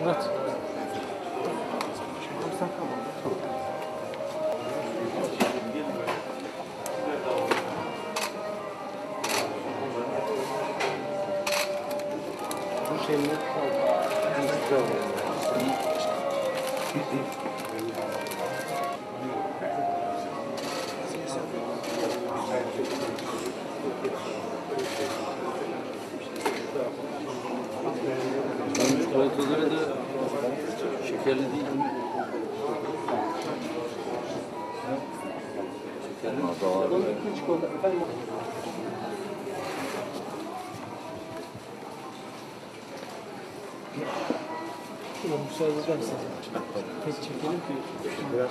Murat. Bu şeyler güzel oluyor. Çikolataları da şekerli değil mi? Şekerli mi? Müsaade eder misiniz? Tek çekelim ki. Biraz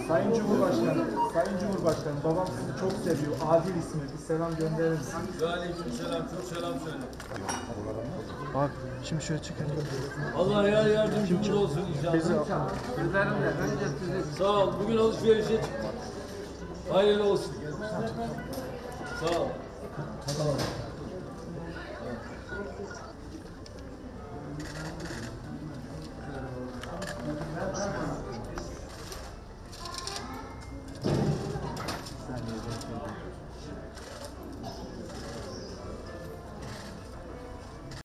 Sayın Cumhurbaşkanım, babam sizi çok seviyor. Adil ismi, bir selam gönderir misiniz? Aleykümselam, çok selam söyle. Bak, şimdi şöyle çıkalım. Allah yardımcımız olsun inşallah. Sağ ol, bugün alışverişe çıktık. Hayırlı olsun. Sağ ol.